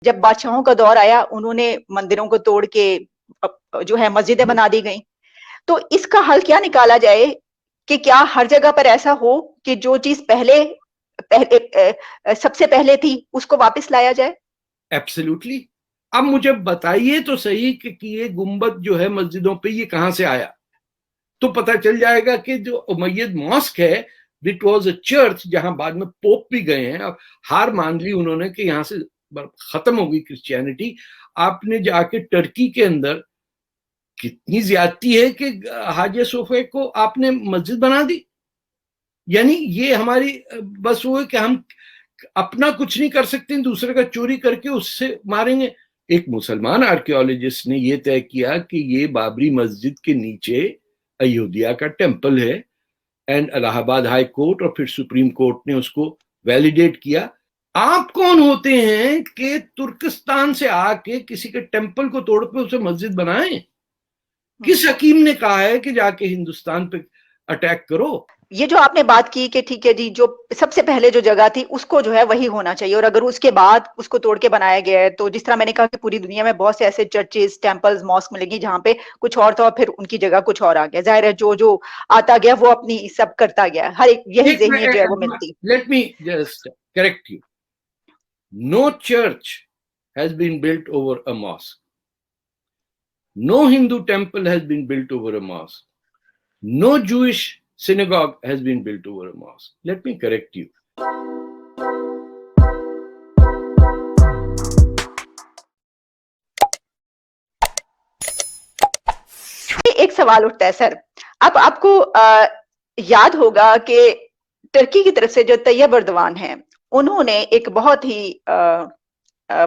جب بادشاہوں کا دور آیا انہوں نے مندروں کو توڑ کے جو ہے مسجدیں بنا دی گئیں. تو اس کا حل کیا نکالا جائے کہ کیا ہر جگہ پر ایسا ہو کہ جو چیز سب سے پہلے تھی اس کو واپس لایا جائے؟ ایبسلیوٹلی. اب مجھے بتائیے تو صحیح کہ یہ گنبد جو ہے مسجدوں پہ یہ کہاں سے آیا؟ تو پتہ چل جائے گا کہ جو امید ماسک ہے اٹ واز اے چرچ جہاں بعد میں پوپ بھی گئے ہیں. اب ہار مان لی انہوں نے کہ یہاں سے ختم ہو گئی کرسچینٹی. آپ نے جا کے ٹرکی کے اندر کتنی زیادتی ہے کہ حاجی صوفیہ کو آپ نے مسجد بنا دی. یعنی یہ ہماری بس وہ ہے کہ ہم اپنا کچھ نہیں کر سکتے دوسرے کا چوری کر کے اس سے ماریں گے. ایک مسلمان آرکیولوجسٹ نے یہ طے کیا کہ یہ بابری مسجد کے نیچے ایودھیا کا ٹیمپل ہے اینڈ الہ آباد ہائی کورٹ اور پھر سپریم کورٹ نے اس کو ویلیڈیٹ کیا. آپ کون ہوتے ہیں کہ ترکستان سے آ کے کسی کے ٹیمپل کو توڑ پہ اسے مسجد بنائیں؟ کس حکیم نے کہا ہے کہ جا کے ہندوستان پہ اٹیک کرو؟ یہ جو آپ نے بات کی کہ ٹھیک ہے جی جو سب سے پہلے جو جگہ تھی اس کو جو ہے وہی ہونا چاہیے، اور اگر اس کے بعد اس کو توڑ کے بنایا گیا ہے تو جس طرح میں نے کہا کہ پوری دنیا میں بہت سے ایسے چرچز، ٹیمپلز، ماسک ملیں گی جہاں پہ کچھ اور تھا اور پھر ان کی جگہ کچھ اور آ گیا. ظاہر ہے جو آتا گیا وہ اپنی سب کرتا گیا، ہر ایک یہی ذہنیت جو ہے وہ ملتی. Let me just correct you. No church has been built over a mosque. No Hindu temple has been built over a mosque. No Jewish synagogue has been built over a mosque. Let me correct you. ایک سوال اٹھتا ہے سر، اب آپ کو یاد ہوگا کہ ترکی کی طرف سے جو طیب اردوان ہیں انہوں نے ایک بہت ہی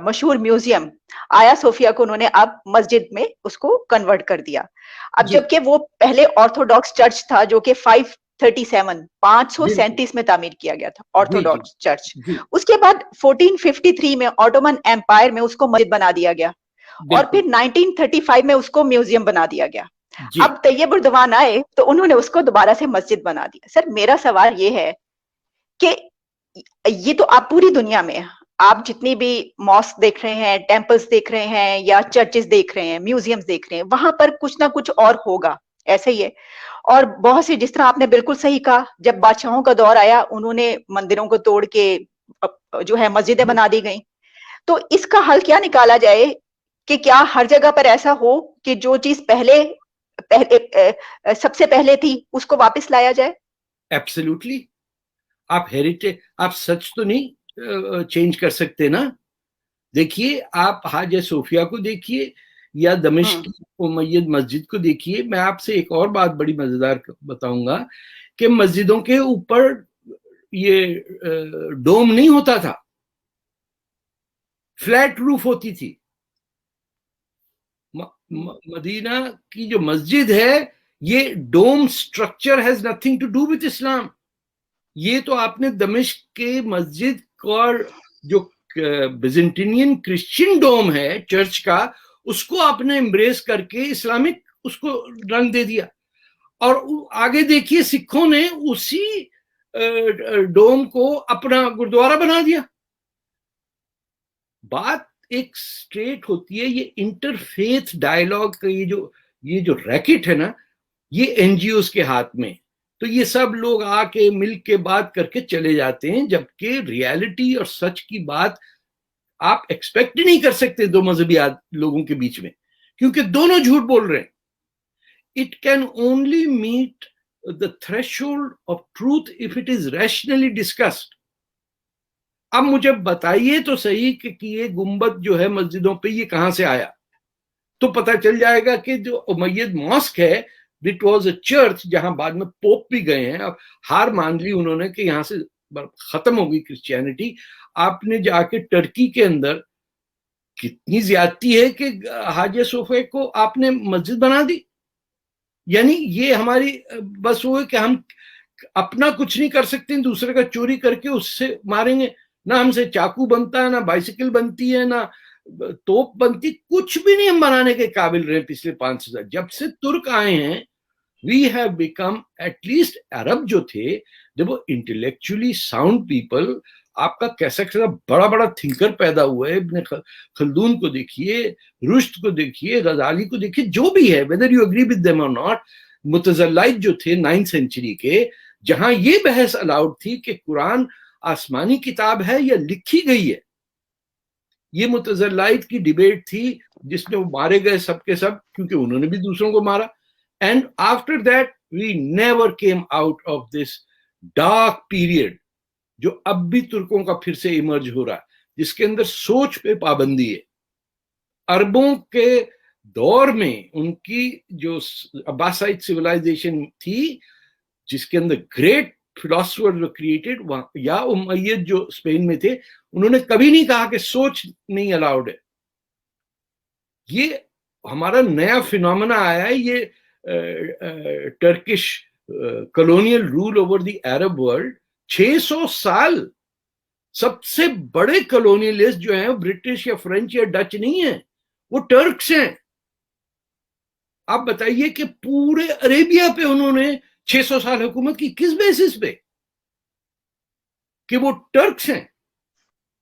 مشہور میوزیم آیا صوفیہ کو انہوں نے اب مسجد میں اس کو کنورٹ کر دیا. اب جبکہ وہ پہلے آرتھوڈاکس چرچ تھا جو کہ 537 میں تعمیر کیا گیا تھا، آرتھوڈاکس چرچ. اس کے بعد 1453 میں آٹومن ایمپائر میں اس کو مسجد بنا دیا گیا اور پھر 1935 میں اس کو میوزیم بنا دیا گیا. اب طیب اردوان آئے تو انہوں نے اس کو دوبارہ سے مسجد بنا دیا. سر میرا سوال یہ ہے کہ یہ تو آپ پوری دنیا میں آپ جتنی بھی ماسک دیکھ رہے ہیں، ٹیمپلز دیکھ رہے ہیں یا چرچز دیکھ رہے ہیں، میوزیمز دیکھ رہے ہیں، وہاں پر کچھ نہ کچھ اور ہوگا، ایسے ہی ہے. اور بہت سی جس طرح آپ نے بالکل صحیح کہا جب بادشاہوں کا دور آیا انہوں نے مندروں کو توڑ کے جو ہے مسجدیں بنا دی گئیں. تو اس کا حل کیا نکالا جائے کہ کیا ہر جگہ پر ایسا ہو کہ جو چیز سب سے پہلے تھی اس کو واپس لایا جائے؟ ایبسلیوٹلی. آپ ہیریٹیج، آپ سچ تو نہیں چینج کر سکتے نا. دیکھیے آپ حاجی صوفیہ کو دیکھیے یا دمشق کی امید مسجد کو دیکھیے. میں آپ سے ایک اور بات بڑی مزیدار بتاؤں گا کہ مسجدوں کے اوپر یہ ڈوم نہیں ہوتا تھا، فلیٹ روف ہوتی تھی. مدینہ کی جو مسجد ہے یہ dome structure has nothing to do with Islam. یہ تو آپ نے دمشق کے مسجد اور جو بیزنٹینین کرسچین ڈوم ہے چرچ کا اس کو آپ نے امبریس کر کے اسلامک اس کو رنگ دے دیا. اور آگے دیکھیے سکھوں نے اسی ڈوم کو اپنا گردوارہ بنا دیا. بات ایک سٹریٹ ہوتی ہے. یہ انٹرفیتھ ڈائیلاگ کا یہ جو ریکٹ ہے نا یہ این جی اوز کے ہاتھ میں. تو یہ سب لوگ آ کے مل کے بات کر کے چلے جاتے ہیں جبکہ ریالٹی اور سچ کی بات آپ ایکسپیکٹ نہیں کر سکتے دو مذہبی لوگوں کے بیچ میں کیونکہ دونوں جھوٹ بول رہے ہیں. It can only meet the threshold of truth if it is rationally discussed. اب مجھے بتائیے تو صحیح کہ یہ گنبد جو ہے مسجدوں پہ یہ کہاں سے آیا؟ تو پتہ چل جائے گا کہ جو امید ماسک ہے اٹ واز اے چرچ جہاں بعد میں پوپ بھی گئے ہیں. اب ہار مان لی انہوں نے کہ یہاں سے ختم ہو گئی کرسچینٹی. آپ نے جا کے ٹرکی کے اندر کتنی زیادتی ہے کہ حاجی صوفیہ کو آپ نے مسجد بنا دی. یعنی یہ ہماری بس وہ ہے کہ ہم اپنا کچھ نہیں کر سکتے دوسرے کا چوری کر کے اس سے ماریں گے. نہ ہم سے چاقو بنتا ہے، نہ بائسیکل بنتی ہے، نہ توپ بنتی، کچھ بھی نہیں ہم بنانے کے قابل رہے پچھلے 500 سال. جب سے ترک آئے ہیں we have become, at least عرب جو تھے جب وہ intellectually sound people آپ کا کیسا کیسا بڑا بڑا تھنکر پیدا ہوا ہے. ابن خلدون کو دیکھیے, رشد کو دیکھیے, غزالی کو دیکھیے, جو بھی ہے, whether you agree with them or not, متزلائٹ جو تھے 9th سینچری کے, جہاں یہ بحث الاؤڈ تھی کہ قرآن آسمانی کتاب ہے یا لکھی گئی ہے. یہ متزلائٹ کی ڈیبیٹ تھی جس میں وہ مارے گئے سب کے سب, کیونکہ انہوں نے بھی دوسروں کو مارا. And after that we never came out of this dark period جو اب بھی ترکوں کا پھر سے ایمرج ہو رہا ہے, جس کے اندر سوچ پہ پابندی ہے. عربوں کے دور میں ان کی جو عباسائٹ سیولائزیشن تھی, جس کے اندر گریٹ فلاسفر کریٹڈ, یا امید جو اسپین میں تھے, انہوں نے کبھی نہیں کہا کہ سوچ نہیں الاؤڈ ہے. یہ ہمارا نیا فینومینا آیا ہے, یہ Turkish colonial rule over the Arab world. 600 سال سب سے بڑے کولونیلسٹ جو ہیں برٹش یا فرینچ یا ڈچ نہیں ہیں, وہ ٹرکس ہیں. آپ بتائیے کہ پورے عربیہ پہ انہوں نے 600 سال حکومت کی, کس بیسس پہ؟ کہ وہ ٹرکس ہیں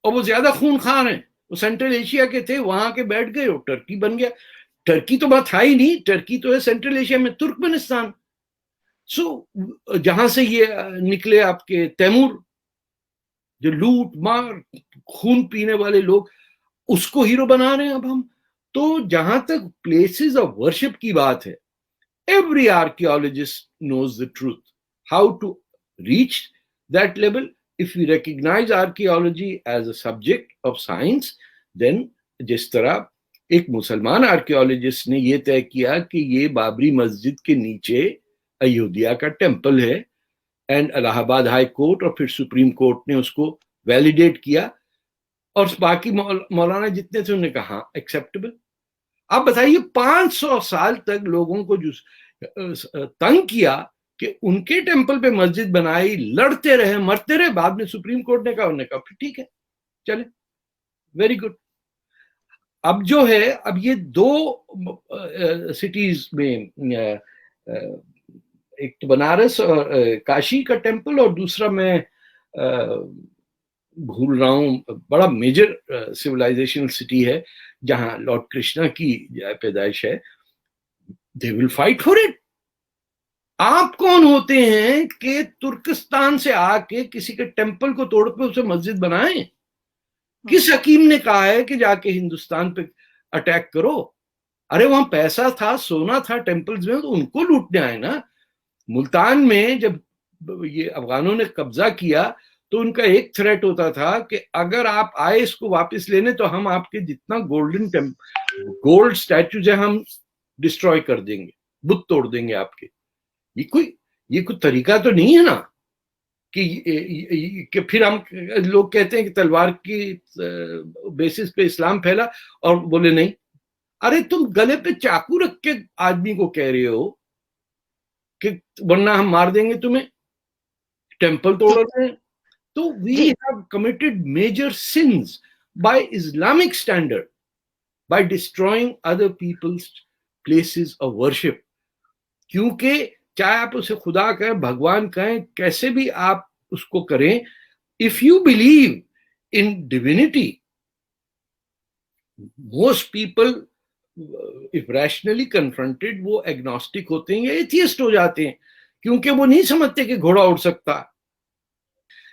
اور وہ زیادہ خون خار ہیں. وہ سینٹرل ایشیا کے تھے, وہاں کے بیٹھ گئے, وہ ٹرکی بن گیا. ٹرکی تو بات ہے ہی نہیں, ٹرکی تو ہے سینٹرل ایشیا میں ترکمنستان. سو جہاں سے یہ نکلے آپ کے تیمور, جو لوٹ مار خون پینے والے لوگ, اس کو ہیرو بنا رہے ہیں اب ہم. تو جہاں تک پلیسز آف ورشپ کی بات ہے, every archaeologist knows the truth. How to reach that level? If we recognize archaeology as a subject of science, then جس طرح ایک مسلمان آرکیولوجسٹ نے یہ طے کیا کہ یہ بابری مسجد کے نیچے ایودھیا کا ٹیمپل ہے, اینڈ الہ آباد ہائی کورٹ اور پھر سپریم کورٹ نے اس کو ویلیڈیٹ کیا, اور باقی مولانا جتنے تھے انہوں نے کہا ایکسیپٹیبل. آپ بتائیے 500 سال تک لوگوں کو جو تنگ کیا کہ ان کے ٹیمپل پہ مسجد بنائی, لڑتے رہے, مرتے رہے, بعد میں سپریم کورٹ نے کہا, انہوں نے کہا پھر ٹھیک ہے, چلے, ویری گڈ. اب جو ہے, اب یہ 2 سٹیز میں, ایک تو بنارس اور کاشی کا ٹیمپل, اور دوسرا میں بھول رہا ہوں, بڑا میجر سیولائزیشنل سٹی ہے جہاں لارڈ کرشنا کی پیدائش ہے. they will fight for it. آپ کون ہوتے ہیں کہ ترکستان سے آ کے کسی کے ٹیمپل کو توڑ پہ اسے مسجد بنائیں؟ کس حکیم نے کہا ہے کہ جا کے ہندوستان پہ اٹیک کرو؟ ارے وہاں پیسہ تھا, سونا تھا ٹیمپلز میں, تو ان کو لوٹنے آئے نا. ملتان میں جب یہ افغانوں نے قبضہ کیا تو ان کا ایک تھریٹ ہوتا تھا کہ اگر آپ آئے اس کو واپس لینے تو ہم آپ کے جتنا گولڈ سٹیچوز ہیں ہم ڈسٹروائے کر دیں گے, بت توڑ دیں گے آپ کے. یہ کوئی طریقہ تو نہیں ہے نا کہ پھر ہم لوگ کہتے ہیں کہ تلوار کی بیسس پہ اسلام پھیلا, اور بولے نہیں. ارے تم گلے پہ چاقو رکھ کے آدمی کو کہہ رہے ہو کہ ورنہ ہم مار دیں گے تمہیں, ٹیمپل توڑ رہے ہیں. تو we have committed major sins by Islamic standard by destroying other people's places of worship. کیونکہ چاہے آپ اسے خدا کہیں, بھگوان کہیں, کیسے بھی آپ اس کو کریں, if you believe in divinity, most people if rationally confronted وہ agnostic ہوتے ہیں یا atheist ہو جاتے ہیں, کیونکہ وہ نہیں سمجھتے کہ گھوڑا اڑ سکتا.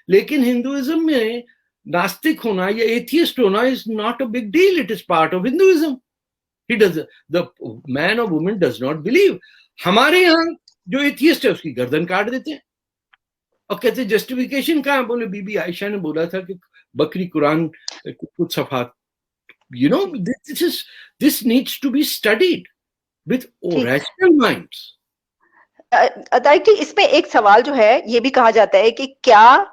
لیکن ہندوازم میں ناستک ہونا یا ایتھیسٹ ہونا is not a big deal, it is part of Hinduism. The man or woman does not believe. ہمارے یہاں جو ایتھیسٹ ہے اس کی گردن کاٹ دیتے ہیں اور کہتے ہیں جسٹیفیکیشن کہاں, بولے بی بی عائشہ نے بولا تھا کہ بکری قرآن کچھ صفحات. You know, this needs to be studied with rational minds. کہ اس میں ایک سوال جو ہے یہ بھی کہا جاتا ہے کہ کیا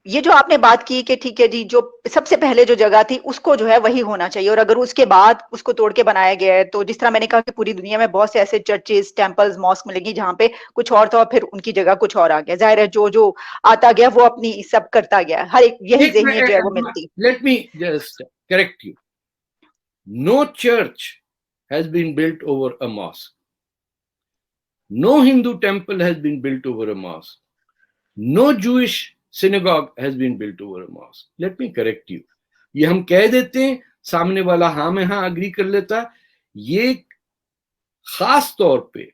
یہ جو آپ نے بات کی کہ ٹھیک ہے جی, جو سب سے پہلے جو جگہ تھی اس کو جو ہے وہی ہونا چاہیے, اور اگر اس کے بعد اس کو توڑ کے بنایا گیا ہے, تو جس طرح میں نے کہا کہ پوری دنیا میں بہت سے ایسے چرچز, ٹیمپلز, ماسک ملیں گی جہاں پہ کچھ اور تھا اور پھر ان کی جگہ کچھ اور آ گیا. ظاہر ہے جو آتا گیا وہ اپنی سب کرتا گیا, ہر ایک یہی ذہنیت جو ہے وہ ملتی. Let me just correct you. No church has been built over a mosque. No Hindu temple has been built over a mosque. No Jewish synagogue has been built over a mosque. Let me correct you. یہ ہم کہہ دیتے ہیں, سامنے والا ہاں میں ہاں اگری کر لیتا. یہ خاص طور پہ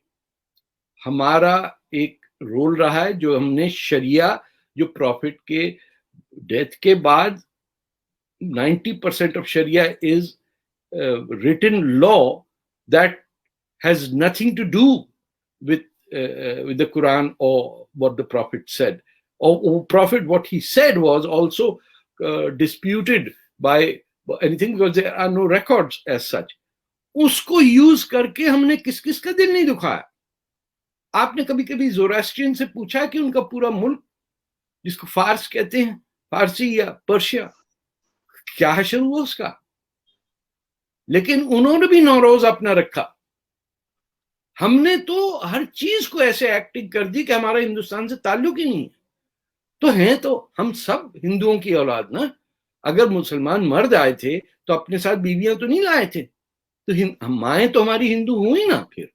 ہمارا ایک رول رہا ہے جو ہم نے شریعہ, جو پروفٹ کے ڈیتھ کے بعد 90% of Sharia is written law that has nothing to do with the Quran or what the Prophet said. Or Prophet, what he said was also disputed by anything because there are no records as such. اس کو use کر کے ہم نے کس کس کا دل نہیں دکھایا. آپ نے کبھی کبھی زوراسٹرین سے پوچھا کہ ان کا پورا ملک جس کو فارس کہتے ہیں, فارسی یا پرشیا, کیا حشر ہوا اس کا؟ لیکن انہوں نے بھی نوروز اپنا رکھا. ہم نے تو ہر چیز کو ایسے ایکٹنگ کر دی کہ ہمارا ہندوستان سے تعلق ہی نہیں ہے. تو ہیں تو ہم سب ہندوؤں کی اولاد نا. اگر مسلمان مرد آئے تھے تو اپنے ساتھ بیویاں تو نہیں لائے تھے, تو مائیں تو ہماری ہندو ہوئی نا. پھر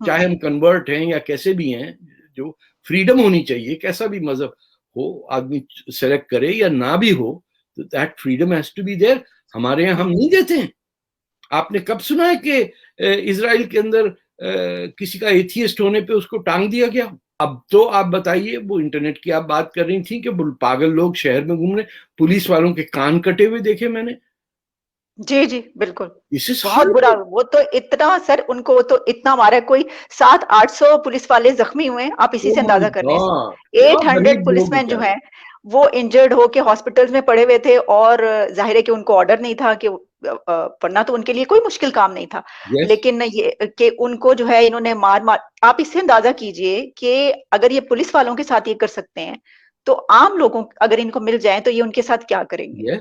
چاہے ہم کنورٹ ہیں یا کیسے بھی ہیں, جو فریڈم ہونی چاہیے, کیسا بھی مذہب ہو آدمی سلیکٹ کرے یا نہ بھی ہو, that freedom has to be there. ہمارے یہاں ہم نہیں دیتے ہیں. آپ نے کب سنا ہے کہ اسرائیل کے اندر کسی کا ایتھیسٹ ہونے پہ اس کو ٹانگ دیا گیا؟ اب تو آپ بتائیے, وہ انٹرنیٹ کی آپ بات کر رہی تھیں کہ پاگل لوگ شہر میں گھوم رہے, پولیس والوں کے کان کٹے ہوئے دیکھے میں نے. جی جی بالکل, بہت برا. وہ تو اتنا سر, ان کو تو اتنا مارا, کوئی 700-800 پولیس والے زخمی ہوئے ہیں. آپ اسی سے اندازہ کر لیں. 800 پولیس مین جو ہیں وہ انجرڈ ہو کے ہاسپٹلز میں پڑے ہوئے تھے, اور ظاہر ہے کہ ان کو آرڈر نہیں تھا کہ پڑھنا, تو ان کے لیے کوئی مشکل کام نہیں تھا. لیکن یہ کہ ان کو جو ہے انہوں نے مار آپ اس سے اندازہ کیجئے کہ اگر یہ پولیس والوں کے ساتھ یہ کر سکتے ہیں تو عام لوگوں اگر ان کو مل جائیں تو یہ ان کے ساتھ کیا کریں گے.